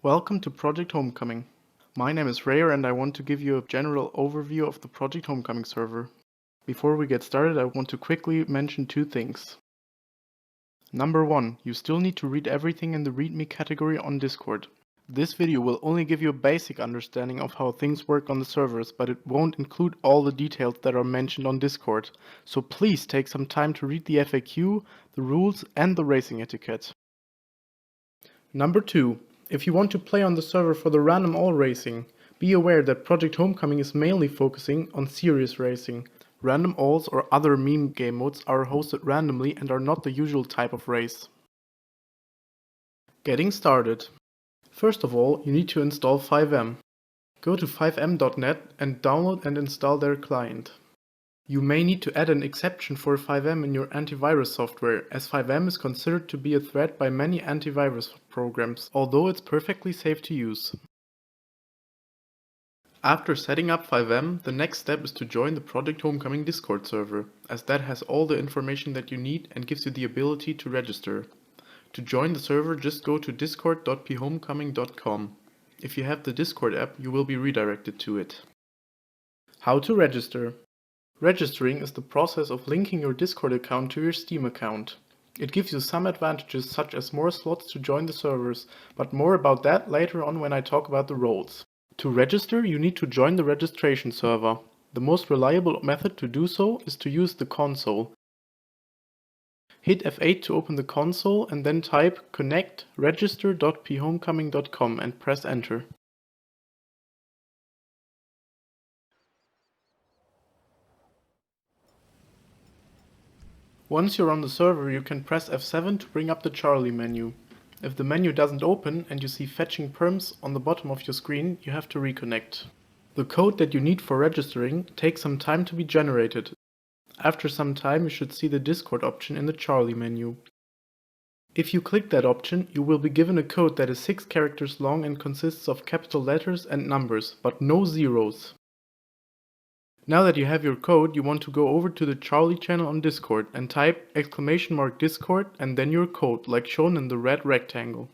Welcome to Project Homecoming. My name is Rayer and I want to give you a general overview of the Project Homecoming server. Before we get started, I want to quickly mention two things. Number 1, you still need to read everything in the README category on Discord. This video will only give you a basic understanding of how things work on the servers, but it won't include all the details that are mentioned on Discord. So please take some time to read the FAQ, the rules and the racing etiquette. Number 2. If you want to play on the server for the random all racing, be aware that Project Homecoming is mainly focusing on serious racing. Random alls or other meme game modes are hosted randomly and are not the usual type of race. Getting started. First of all, you need to install 5M. Go to 5m.net and download and install their client. You may need to add an exception for 5M in your antivirus software, as 5M is considered to be a threat by many antivirus programs, although it's perfectly safe to use. After setting up 5M, the next step is to join the Project Homecoming Discord server, as that has all the information that you need and gives you the ability to register. To join the server, just go to discord.phomecoming.com. If you have the Discord app, you will be redirected to it. How to register. Registering is the process of linking your Discord account to your Steam account. It gives you some advantages such as more slots to join the servers, but more about that later on when I talk about the roles. To register, you need to join the registration server. The most reliable method to do so is to use the console. Hit F8 to open the console and then type connect register.phomecoming.com and press enter. Once you're on the server, you can press F7 to bring up the Charlie menu. If the menu doesn't open and you see fetching perms on the bottom of your screen, you have to reconnect. The code that you need for registering takes some time to be generated. After some time, you should see the Discord option in the Charlie menu. If you click that option, you will be given a code that is 6 characters long and consists of capital letters and numbers, but no zeros. Now that you have your code, you want to go over to the Charlie channel on Discord and type !Discord and then your code, like shown in the red rectangle.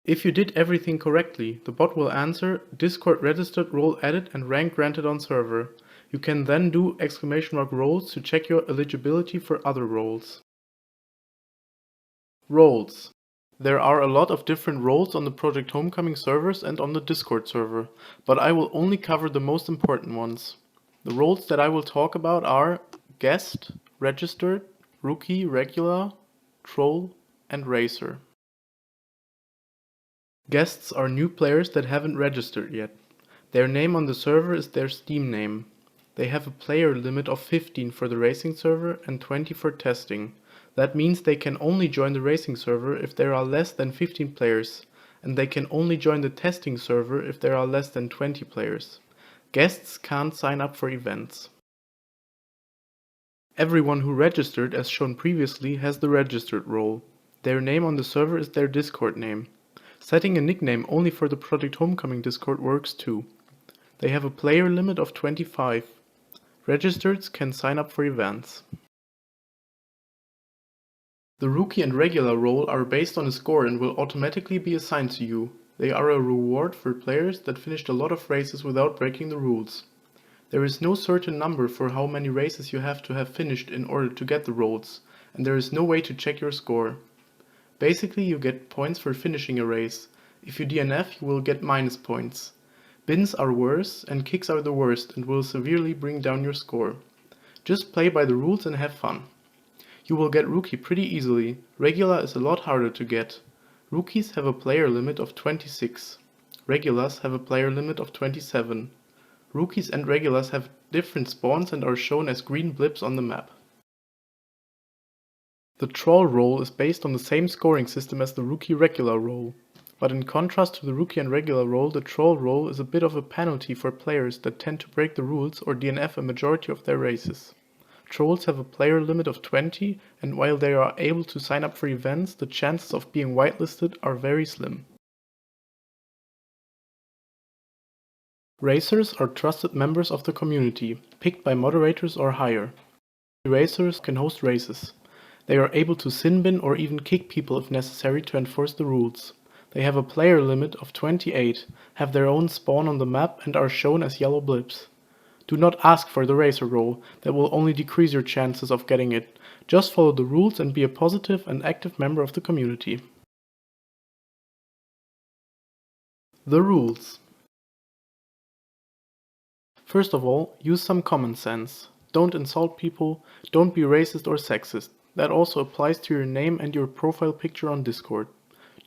If you did everything correctly, the bot will answer Discord registered role added and rank granted on server. You can then do !roles to check your eligibility for other roles. Roles. There are a lot of different roles on the Project Homecoming servers and on the Discord server, but I will only cover the most important ones. The roles that I will talk about are Guest, Registered, Rookie, Regular, Troll, and Racer. Guests are new players that haven't registered yet. Their name on the server is their Steam name. They have a player limit of 15 for the racing server and 20 for testing. That means they can only join the racing server if there are less than 15 players, and they can only join the testing server if there are less than 20 players. Guests can't sign up for events. Everyone who registered as shown previously has the registered role. Their name on the server is their Discord name. Setting a nickname only for the Project Homecoming Discord works too. They have a player limit of 25. Registereds can sign up for events. The Rookie and Regular role are based on a score and will automatically be assigned to you. They are a reward for players that finished a lot of races without breaking the rules. There is no certain number for how many races you have to have finished in order to get the roles, and there is no way to check your score. Basically, you get points for finishing a race. If you DNF, you will get minus points. Bins are worse, and kicks are the worst and will severely bring down your score. Just play by the rules and have fun. You will get Rookie pretty easily. Regular is a lot harder to get. Rookies have a player limit of 26. Regulars have a player limit of 27. Rookies and regulars have different spawns and are shown as green blips on the map. The Troll role is based on the same scoring system as the Rookie Regular role. But in contrast to the Rookie and Regular role, the Troll role is a bit of a penalty for players that tend to break the rules or DNF a majority of their races. Trolls have a player limit of 20, and while they are able to sign up for events, the chances of being whitelisted are very slim. Racers are trusted members of the community, picked by moderators or higher. Racers can host races. They are able to sin bin or even kick people if necessary to enforce the rules. They have a player limit of 28, have their own spawn on the map and are shown as yellow blips. Do not ask for the racer role, that will only decrease your chances of getting it. Just follow the rules and be a positive and active member of the community. The rules. First of all, use some common sense. Don't insult people, don't be racist or sexist. That also applies to your name and your profile picture on Discord.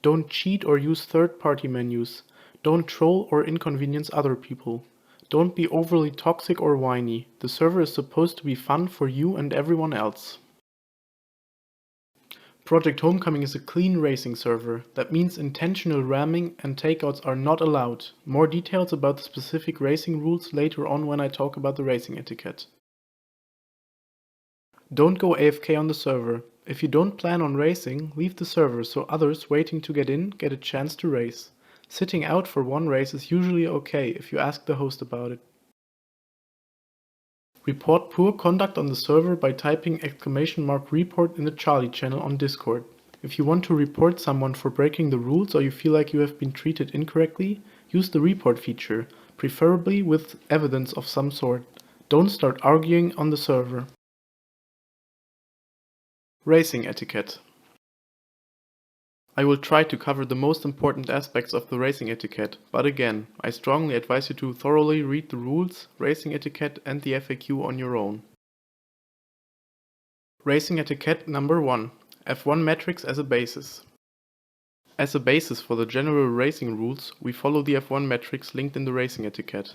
Don't cheat or use third-party menus. Don't troll or inconvenience other people. Don't be overly toxic or whiny. The server is supposed to be fun for you and everyone else. Project Homecoming is a clean racing server. That means intentional ramming and takeouts are not allowed. More details about the specific racing rules later on when I talk about the racing etiquette. Don't go AFK on the server. If you don't plan on racing, leave the server so others waiting to get in get a chance to race. Sitting out for one race is usually okay if you ask the host about it. Report poor conduct on the server by typing !report in the Charlie channel on Discord. If you want to report someone for breaking the rules or you feel like you have been treated incorrectly, use the report feature, preferably with evidence of some sort. Don't start arguing on the server. Racing etiquette. I will try to cover the most important aspects of the racing etiquette, but again, I strongly advise you to thoroughly read the rules, racing etiquette and the FAQ on your own. Racing etiquette number 1. F1 metrics as a basis. As a basis for the general racing rules, we follow the F1 metrics linked in the racing etiquette.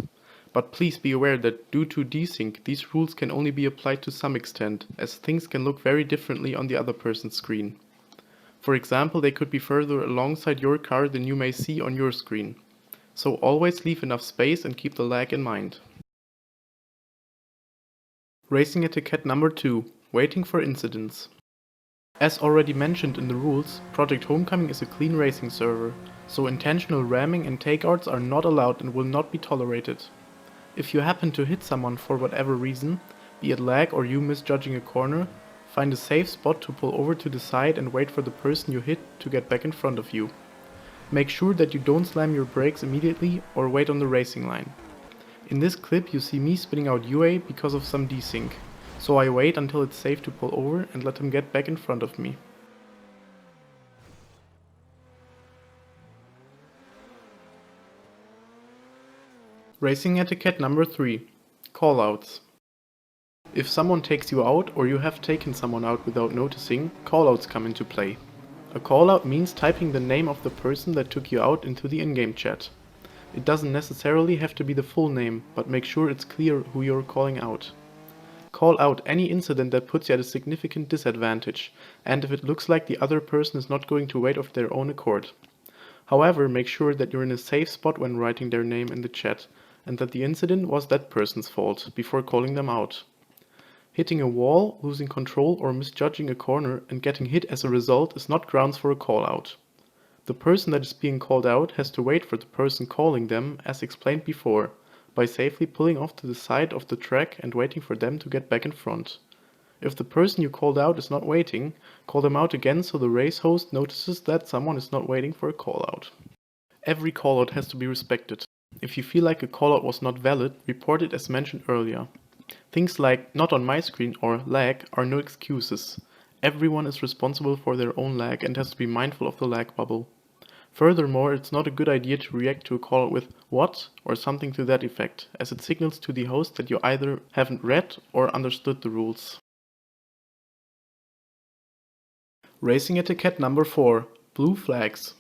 But please be aware that due to desync, these rules can only be applied to some extent, as things can look very differently on the other person's screen. For example, they could be further alongside your car than you may see on your screen. So always leave enough space and keep the lag in mind. Racing etiquette number 2. Waiting for incidents. As already mentioned in the rules, Project Homecoming is a clean racing server, so intentional ramming and takeouts are not allowed and will not be tolerated. If you happen to hit someone for whatever reason, be it lag or you misjudging a corner, find a safe spot to pull over to the side and wait for the person you hit to get back in front of you. Make sure that you don't slam your brakes immediately or wait on the racing line. In this clip you see me spinning out UA because of some desync, so I wait until it's safe to pull over and let him get back in front of me. Racing etiquette number 3. Callouts. If someone takes you out or you have taken someone out without noticing, callouts come into play. A callout means typing the name of the person that took you out into the in-game chat. It doesn't necessarily have to be the full name, but make sure it's clear who you're calling out. Call out any incident that puts you at a significant disadvantage, and if it looks like the other person is not going to wait of their own accord. However, make sure that you're in a safe spot when writing their name in the chat, and that the incident was that person's fault, before calling them out. Hitting a wall, losing control or misjudging a corner and getting hit as a result is not grounds for a call-out. The person that is being called out has to wait for the person calling them, as explained before, by safely pulling off to the side of the track and waiting for them to get back in front. If the person you called out is not waiting, call them out again so the race host notices that someone is not waiting for a call-out. Every call-out has to be respected. If you feel like a call-out was not valid, report it as mentioned earlier. Things like "not on my screen" or "lag" are no excuses. Everyone is responsible for their own lag and has to be mindful of the lag bubble. Furthermore, it's not a good idea to react to a call with "what" or something to that effect, as it signals to the host that you either haven't read or understood the rules. Racing etiquette number 4. Blue flags.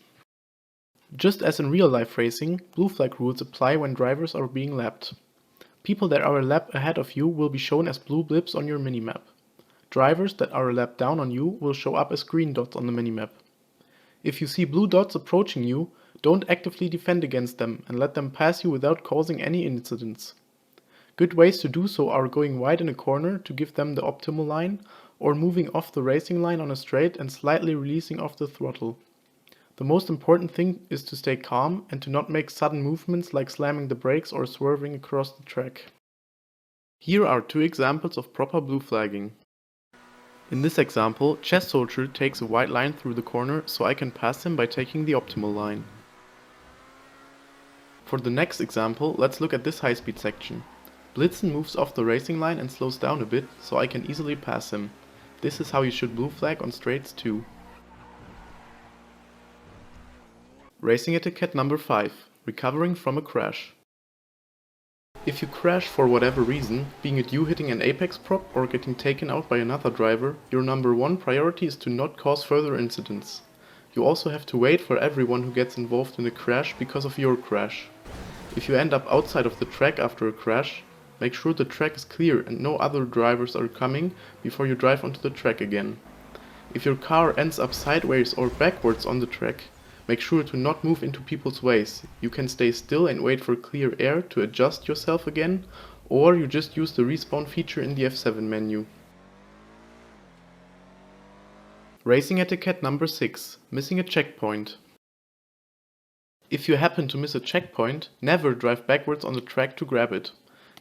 Just as in real-life racing, blue flag rules apply when drivers are being lapped. People that are a lap ahead of you will be shown as blue blips on your minimap. Drivers that are a lap down on you will show up as green dots on the minimap. If you see blue dots approaching you, don't actively defend against them and let them pass you without causing any incidents. Good ways to do so are going wide in a corner to give them the optimal line, or moving off the racing line on a straight and slightly releasing off the throttle. The most important thing is to stay calm and to not make sudden movements like slamming the brakes or swerving across the track. Here are 2 examples of proper blue flagging. In this example, Chess Soldier takes a white line through the corner, so I can pass him by taking the optimal line. For the next example, let's look at this high-speed section. Blitzen moves off the racing line and slows down a bit, so I can easily pass him. This is how you should blue flag on straights too. Racing etiquette number 5. Recovering from a crash. If you crash for whatever reason, being it you hitting an apex prop or getting taken out by another driver, your number 1 priority is to not cause further incidents. You also have to wait for everyone who gets involved in a crash because of your crash. If you end up outside of the track after a crash, make sure the track is clear and no other drivers are coming before you drive onto the track again. If your car ends up sideways or backwards on the track, make sure to not move into people's ways. You can stay still and wait for clear air to adjust yourself again, or you just use the respawn feature in the F7 menu. Racing etiquette number 6. Missing a checkpoint. If you happen to miss a checkpoint, never drive backwards on the track to grab it.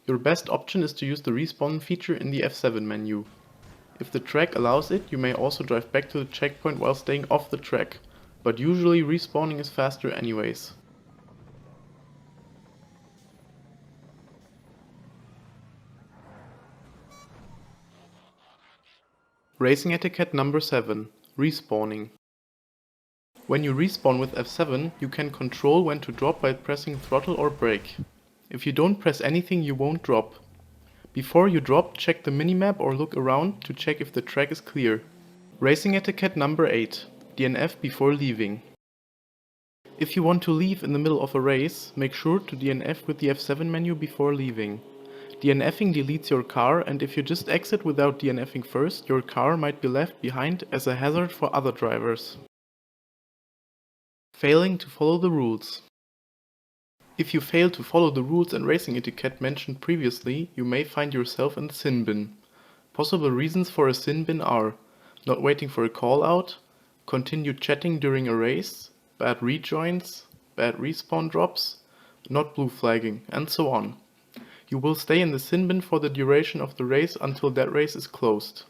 Your best option is to use the respawn feature in the F7 menu. If the track allows it, you may also drive back to the checkpoint while staying off the track, but usually respawning is faster anyways. Racing etiquette number 7. Respawning. When you respawn with F7, you can control when to drop by pressing throttle or brake. If you don't press anything, you won't drop. Before you drop, check the minimap or look around to check if the track is clear. Racing etiquette number 8. DNF before leaving. If you want to leave in the middle of a race, make sure to DNF with the F7 menu before leaving. DNFing deletes your car, and if you just exit without DNFing first, your car might be left behind as a hazard for other drivers. Failing to follow the rules. If you fail to follow the rules and racing etiquette mentioned previously, you may find yourself in the sin bin. Possible reasons for a sin bin are not waiting for a call out, continued chatting during a race, bad rejoins, bad respawn drops, not blue flagging, and so on. You will stay in the sin bin for the duration of the race until that race is closed.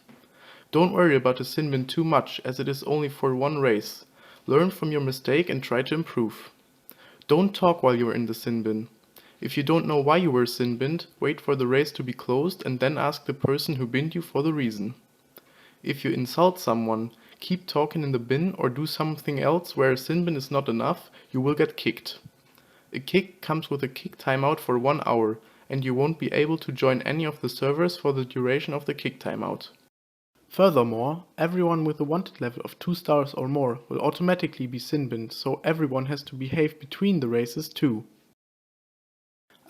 Don't worry about the sin bin too much, as it is only for one race. Learn from your mistake and try to improve. Don't talk while you are in the sin bin. If you don't know why you were sin binned, wait for the race to be closed and then ask the person who binned you for the reason. If you insult someone, keep talking in the bin or do something else where a sin bin is not enough, you will get kicked. A kick comes with a kick timeout for 1 hour, and you won't be able to join any of the servers for the duration of the kick timeout. Furthermore, everyone with a wanted level of 2 stars or more will automatically be sin binned, so everyone has to behave between the races too.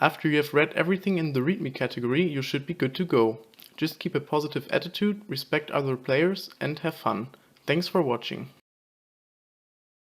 After you have read everything in the readme category, you should be good to go. Just keep a positive attitude, respect other players, and have fun. Thanks for watching.